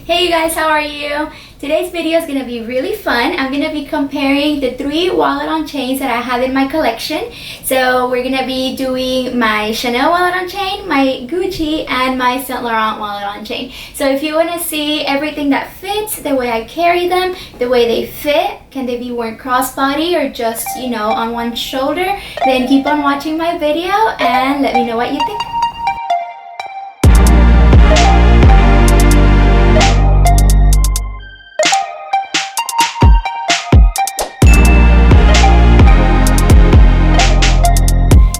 Hey you guys, how are you? Today's video is going to be really fun. I'm going to be comparing the 3 wallet on chains that I have in my collection. So we're going to be doing my Chanel wallet on chain, my Gucci, and my Saint Laurent wallet on chain. So if you want to see everything that fits, the way I carry them, the way they fit, can they be worn crossbody or just, on one shoulder, then keep on watching my video and let me know what you think.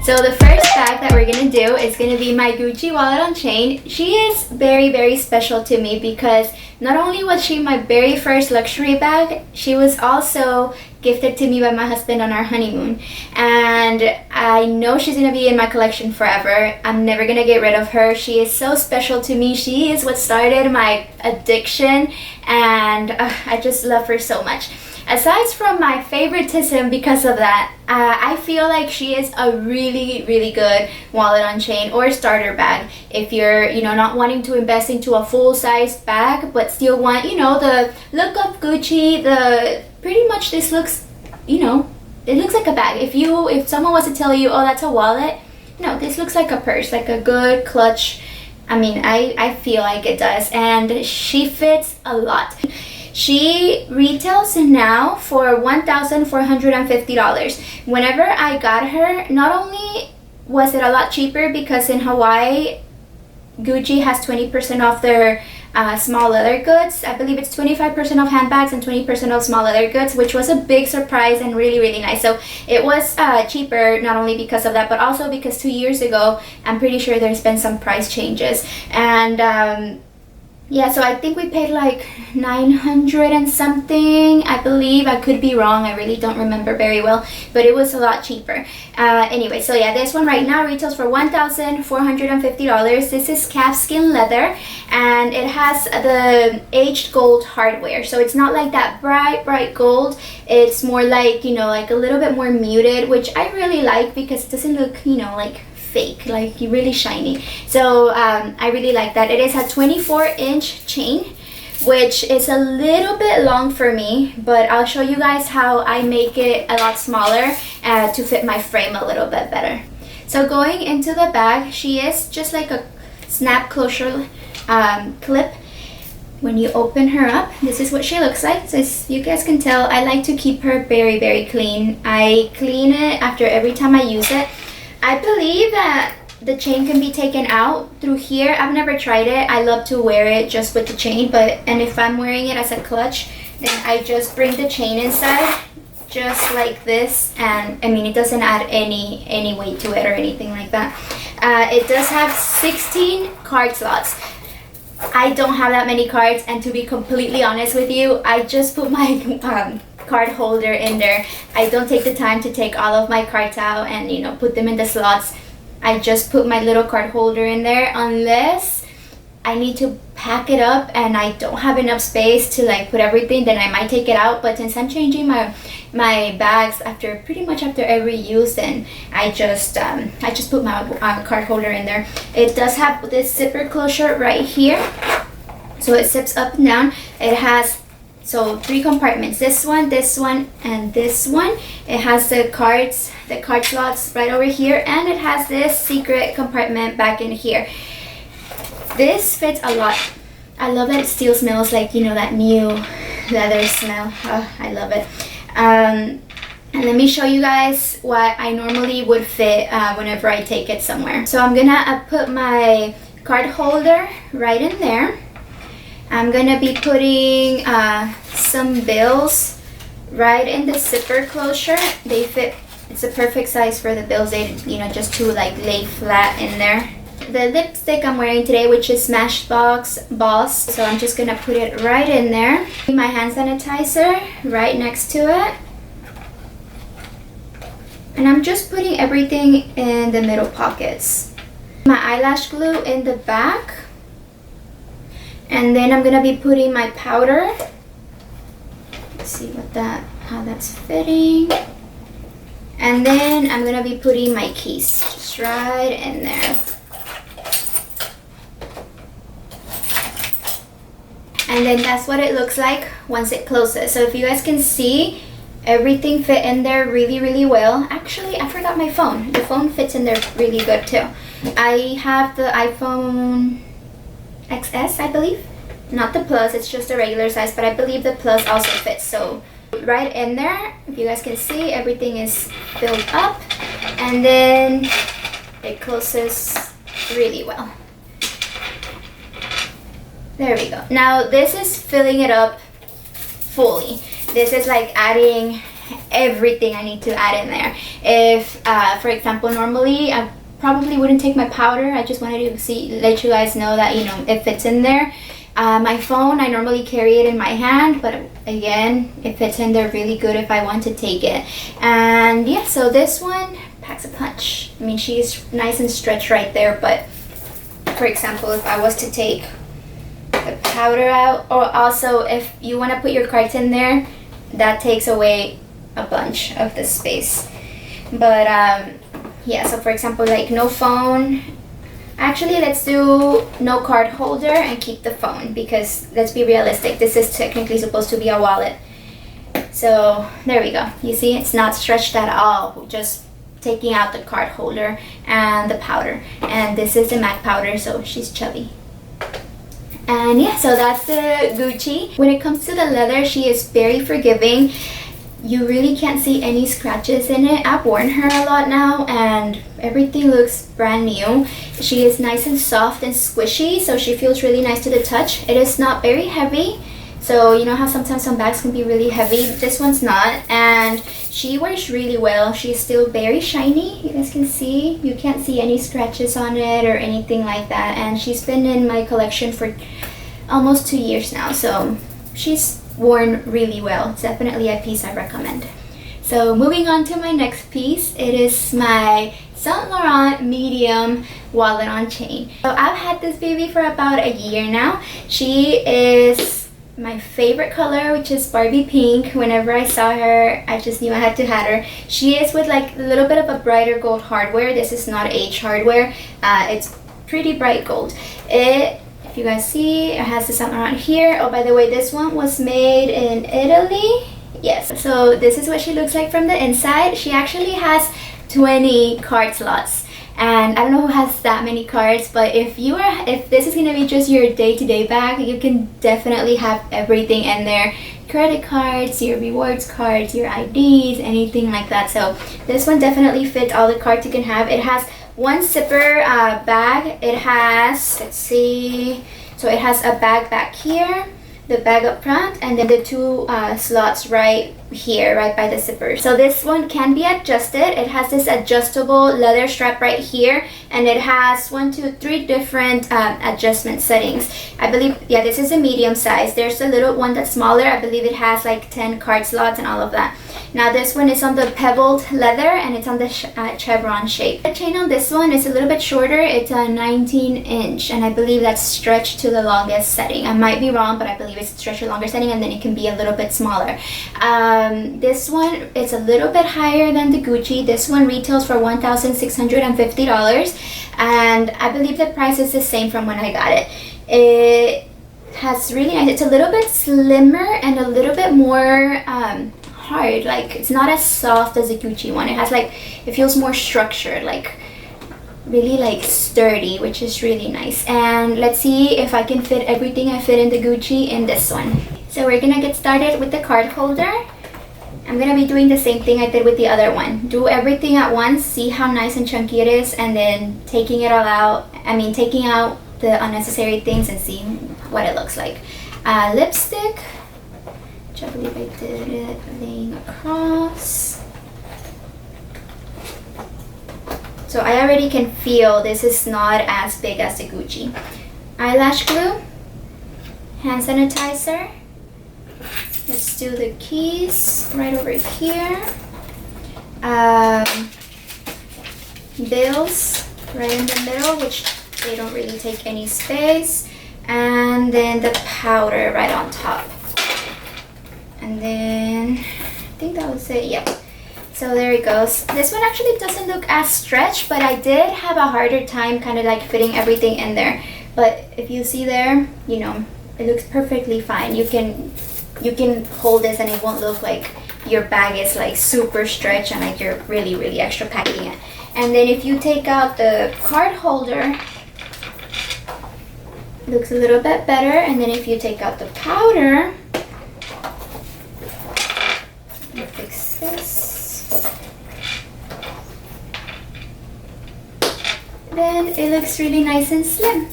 So the first bag that we're going to do is going to be my Gucci wallet on chain. She is very, very special to me because not only was she my very first luxury bag, she was also gifted to me by my husband on our honeymoon. And I know she's going to be in my collection forever. I'm never going to get rid of her. She is so special to me. She is what started my addiction, and I just love her so much. Aside from my favoritism because of that, I feel like she is a really, really good wallet on chain or starter bag. If you're, not wanting to invest into a full-size bag, but still want, the look of Gucci, pretty much this looks, it looks like a bag. If someone was to tell you, oh, that's a wallet, no, this looks like a purse, like a good clutch. I feel like it does, and she fits a lot. She retails now for $1,450. Whenever I got her, not only was it a lot cheaper because in Hawaii, Gucci has 20% off their small leather goods. I believe it's 25% off handbags and 20% off small leather goods, which was a big surprise and really, really nice. So it was cheaper not only because of that, but also because 2 years ago, I'm pretty sure there's been some price changes. And yeah, so I think we paid like $900 and something, I believe. I could be wrong, I really don't remember very well, but it was a lot cheaper. Anyway, so yeah, this one right now retails for $1,450. This is calfskin leather, and it has the aged gold hardware. So it's not like that bright gold. It's more like, like a little bit more muted, which I really like because it doesn't look, like fake, like really shiny. So I really like that. It is a 24-inch chain, which is a little bit long for me, but I'll show you guys how I make it a lot smaller to fit my frame a little bit better. So going into the bag, she is just like a snap closure clip. When you open her up, this is what she looks like. So as you guys can tell, I like to keep her very, very clean. I clean it after every time I use it. I believe that the chain can be taken out through here. I've never tried it. I love to wear it just with the chain, and if I'm wearing it as a clutch, then I just bring the chain inside just like this, and it doesn't add any weight to it or anything like that. It does have 16 card slots. I don't have that many cards, and to be completely honest with you, I just put my card holder in there. I don't take the time to take all of my cards out and put them in the slots. I just put my little card holder in there unless I need to pack it up and I don't have enough space to put everything, then I might take it out. But since I'm changing my bags pretty much after every use, then I just put my card holder in there. It does have this zipper closure right here, so it zips up and down. It has 3 compartments, this one, and this one. It has the card slots right over here, and it has this secret compartment back in here. This fits a lot. I love that it still smells like, that new leather smell. Oh, I love it. And let me show you guys what I normally would fit whenever I take it somewhere. So I'm gonna put my card holder right in there. I'm gonna be putting some bills right in the zipper closure. They fit, it's a perfect size for the bills. They, just to lay flat in there. The lipstick I'm wearing today, which is Smashbox Boss, so I'm just gonna put it right in there. My hand sanitizer right next to it. And I'm just putting everything in the middle pockets. My eyelash glue in the back. And then I'm gonna be putting my powder. Let's see how that's fitting. And then I'm gonna be putting my keys just right in there. And then that's what it looks like once it closes. So if you guys can see, everything fit in there really, really well. Actually, I forgot my phone. The phone fits in there really good too. I have the iPhone XS, I believe. Not the Plus, it's just a regular size, but I believe the Plus also fits. So right in there, if you guys can see, everything is filled up. And then it closes really well. There we go. Now this is filling it up fully. This is like adding everything I need to add in there. If, for example, normally I probably wouldn't take my powder. I just wanted to let you guys know that, you know, it fits in there. My phone, I normally carry it in my hand, but again, it fits in there really good if I want to take it. And yeah, so this one packs a punch. I mean, she's nice and stretched right there, but for example, if I was to take the powder out, or also if you want to put your cards in there, that takes away a bunch of the space. But yeah, so for example, like no phone. Actually, let's do no card holder and keep the phone, because let's be realistic, this is technically supposed to be a wallet. So there we go. You see, it's not stretched at all, just taking out the card holder and the powder. And this is the MAC powder, so she's chubby. And yeah, so that's the Gucci. When it comes to the leather, she is very forgiving. You really can't see any scratches in it. I've worn her a lot now and everything looks brand new. She is nice and soft and squishy, so she feels really nice to the touch. It is not very heavy. So you know how sometimes some bags can be really heavy? This one's not, and she wears really well. She's still very shiny. You guys can see. You can't see any scratches on it or anything like that. And she's been in my collection for almost 2 years now. So she's worn really well. It's definitely a piece I recommend. So moving on to my next piece. It is my Saint Laurent medium wallet on chain. So I've had this baby for about a year now. She is my favorite color, which is Barbie pink. Whenever I saw her, I just knew I had to have her. She is with like a little bit of a brighter gold hardware. This is not H hardware. It's pretty bright gold. If you guys see, it has the Saint Laurent here. Oh, by the way, this one was made in Italy. Yes. So this is what she looks like from the inside. She actually has 20 card slots. And I don't know who has that many cards, but if this is gonna be just your day-to-day bag, you can definitely have everything in there. Credit cards, your rewards cards, your IDs, anything like that. So this one definitely fits all the cards you can have. It has one zipper bag. It has, let's see, so it has a bag back here, the bag up front, and then the two slots right here, right by the zipper. So this one can be adjusted. It has this adjustable leather strap right here, and it has 1, 2, 3 different adjustment settings. I believe, yeah, this is a medium size. There's a little one that's smaller. I believe it has like 10 card slots and all of that. Now this one is on the pebbled leather, and it's on the chevron shape. The chain on this one is a little bit shorter. It's a 19-inch, and I believe that's stretched to the longest setting. I might be wrong, but I believe it's stretched to the longer setting, and then it can be a little bit smaller. This one is a little bit higher than the Gucci. This one retails for $1,650, and I believe the price is the same from when I got it. It has really nice, it's a little bit slimmer and a little bit more hard. Like, it's not as soft as the Gucci one. It has like, it feels more structured, like really like sturdy, which is really nice. And let's see if I can fit everything I fit in the Gucci in this one. So we're gonna get started with the card holder. I'm gonna be doing the same thing I did with the other one. Do everything at once, see how nice and chunky it is, and then taking it all out. Taking out the unnecessary things and seeing what it looks like. Lipstick, which I believe I did it laying across. So I already can feel this is not as big as the Gucci. Eyelash glue, hand sanitizer. Let's do the keys right over here. Bills right in the middle, which they don't really take any space. And then the powder right on top. And then I think that was it. Yep. So there it goes. This one actually doesn't look as stretched, but I did have a harder time kind of like fitting everything in there. But if you see there, you know, it looks perfectly fine. You can hold this and it won't look like your bag is like super stretched and like you're really extra packing it. And then if you take out the card holder, it looks a little bit better. And then if you take out the powder, let me fix this, then it looks really nice and slim.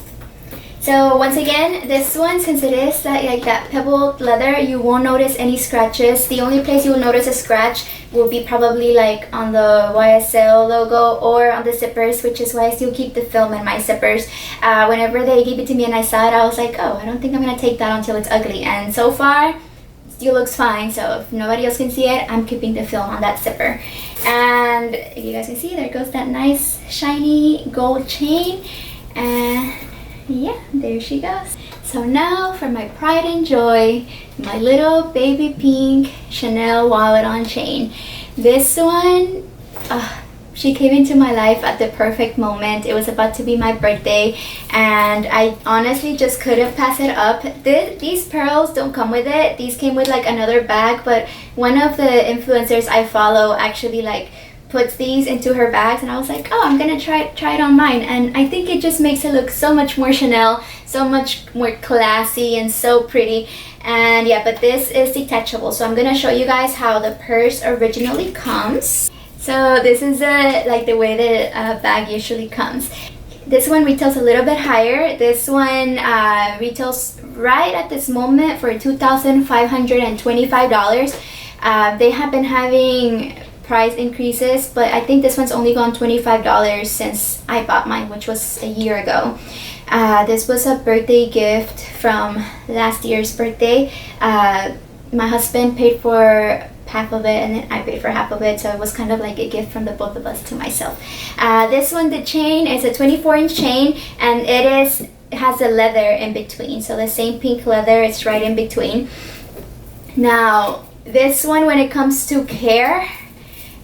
So once again, this one, since it is like that pebbled leather, you won't notice any scratches. The only place you will notice a scratch will be probably like on the YSL logo or on the zippers, which is why I still keep the film in my zippers. Whenever they gave it to me and I saw it, I was like, oh, I don't think I'm gonna take that until it's ugly. And so far, it still looks fine. So if nobody else can see it, I'm keeping the film on that zipper. And if you guys can see, there goes that nice shiny gold chain. And yeah, there she goes. So now for my pride and joy, my little baby pink Chanel wallet on chain. This one, she came into my life at the perfect moment. It was about to be my birthday and I honestly just couldn't pass it up. These pearls don't come with it. These came with like another bag, but one of the influencers I follow actually like puts these into her bags and I was like, oh, I'm gonna try it on mine, and I think it just makes it look so much more Chanel, so much more classy and so pretty. And yeah, but this is detachable, so I'm gonna show you guys how the purse originally comes. So this is like the way the bag usually comes. This one retails a little bit higher. This one retails right at this moment for $2,525. They have been having price increases, but I think this one's only gone $25 since I bought mine, which was a year ago. This was a birthday gift from last year's birthday. My husband paid for half of it and then I paid for half of it, so it was kind of like a gift from the both of us to myself. This one, the chain is a 24-inch chain and it has a leather in between, so the same pink leather is right in between. Now this one, when it comes to care,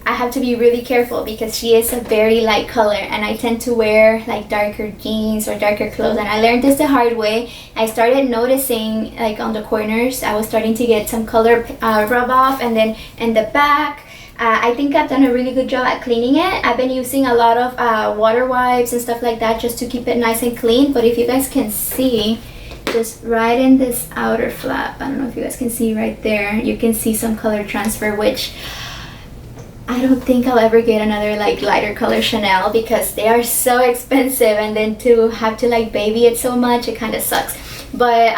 I have to be really careful because she is a very light color and I tend to wear like darker jeans or darker clothes, and I learned this the hard way. I started noticing like on the corners I was starting to get some color rub off, and then in the back I think I've done a really good job at cleaning it. I've been using a lot of water wipes and stuff like that just to keep it nice and clean. But if you guys can see, just right in this outer flap, I don't know if you guys can see right there, you can see some color transfer, which I don't think I'll ever get another like lighter color Chanel because they are so expensive, and then to have to like baby it so much, it kind of sucks. But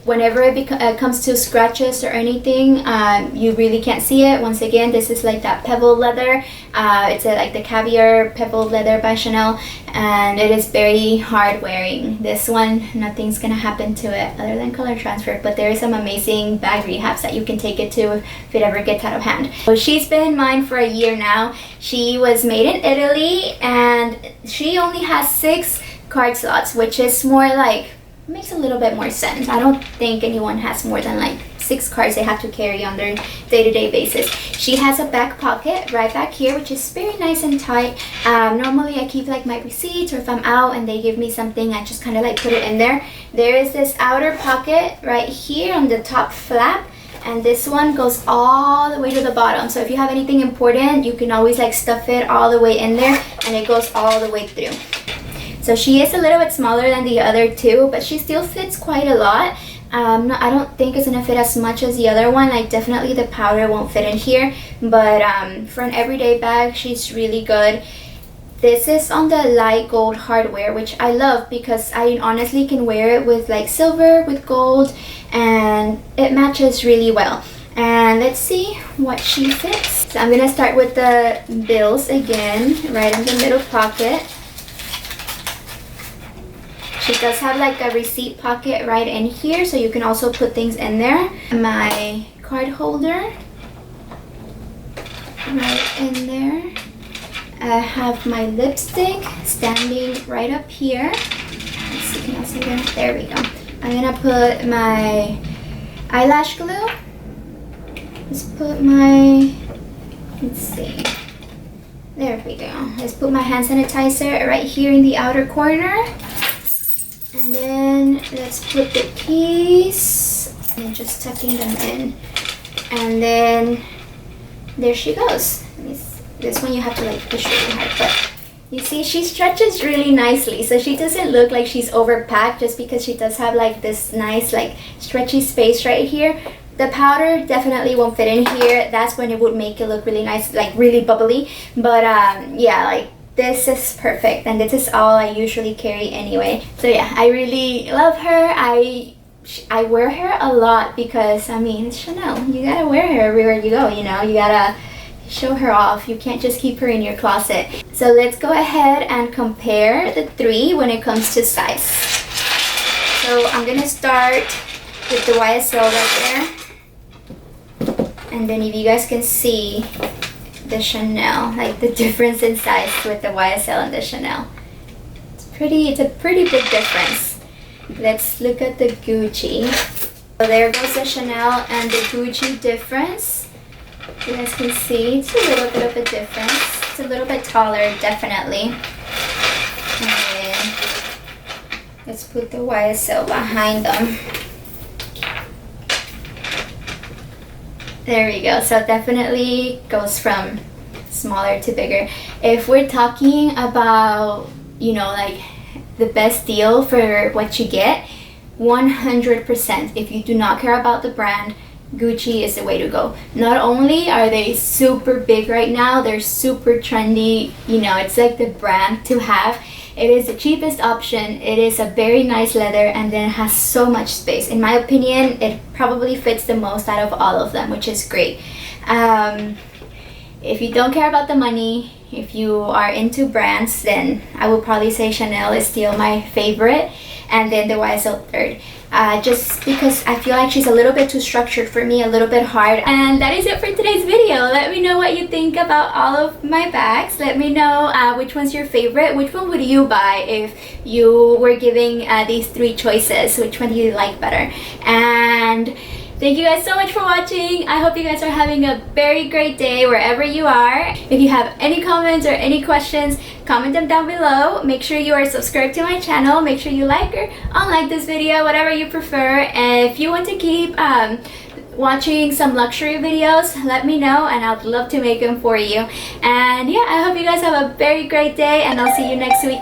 whenever it comes to scratches or anything, you really can't see it. Once again, this is like that pebble leather. It's like the caviar pebble leather by Chanel, and it is very hard wearing. This one, nothing's gonna happen to it other than color transfer, but there is some amazing bag rehabs that you can take it to if it ever gets out of hand. So she's been mine for a year now. She was made in Italy and she only has 6 card slots, which is more like, makes a little bit more sense. I don't think anyone has more than like 6 cards they have to carry on their day-to-day basis. She has a back pocket right back here, which is very nice and tight. Normally I keep like my receipts, or if I'm out and they give me something, I just kind of like put it in there. There is this outer pocket right here on the top flap, and this one goes all the way to the bottom. So if you have anything important, you can always like stuff it all the way in there and it goes all the way through. So she is a little bit smaller than the other two, but she still fits quite a lot. I don't think it's gonna fit as much as the other one. Like definitely the powder won't fit in here, but for an everyday bag, she's really good. This is on the light gold hardware, which I love because I honestly can wear it with like silver, with gold, and it matches really well. And let's see what she fits. So I'm gonna start with the bills again, right in the middle pocket. She does have like a receipt pocket right in here, so you can also put things in there. My card holder right in there. I have my lipstick standing right up here. Let's see, can I see that? There we go. I'm gonna put my eyelash glue. Let's put my, let's see. There we go. Let's put my hand sanitizer right here in the outer corner. And then let's put the keys and just tucking them in. And then there she goes. This one you have to like push really hard, but you see she stretches really nicely, so she doesn't look like she's overpacked just because she does have like this nice like stretchy space right here. The powder definitely won't fit in here. That's when it would make it look really nice, like really bubbly. But yeah, like this is perfect, and this is all I usually carry anyway. So yeah, I really love her. I wear her a lot because I mean it's Chanel. You gotta wear her everywhere you go, you know. You gotta show her off. You can't just keep her in your closet. So let's go ahead and compare the three when it comes to size. So I'm gonna start with the YSL right there, and then if you guys can see the Chanel, like the difference in size with the YSL and the Chanel, it's a pretty big difference. Let's look at the Gucci. So there goes the Chanel and the Gucci difference. You guys can see it's a little bit of a difference. It's a little bit taller, definitely. And then let's put the YSL behind them. There we go. So it definitely goes from smaller to bigger. If we're talking about, you know, like the best deal for what you get, 100%, if you do not care about the brand, Gucci is the way to go. Not only are they super big right now, they're super trendy, you know, it's like the brand to have. It is the cheapest option. It is a very nice leather, and then it has so much space. In my opinion, it probably fits the most out of all of them, which is great. If you don't care about the money, if you are into brands, then I would probably say Chanel is still my favorite, and then the YSL third. Just because I feel like she's a little bit too structured for me, a little bit hard. And that is it for today's video. Let me know what you think about all of my bags. Let me know which one's your favorite. Which one would you buy if you were giving these three choices? Which one do you like better? And thank you guys so much for watching. I hope you guys are having a very great day wherever you are. If you have any comments or any questions, comment them down below. Make sure you are subscribed to my channel. Make sure you like or unlike this video, whatever you prefer. And if you want to keep watching some luxury videos, let me know and I'd love to make them for you. And yeah, I hope you guys have a very great day, and I'll see you next week.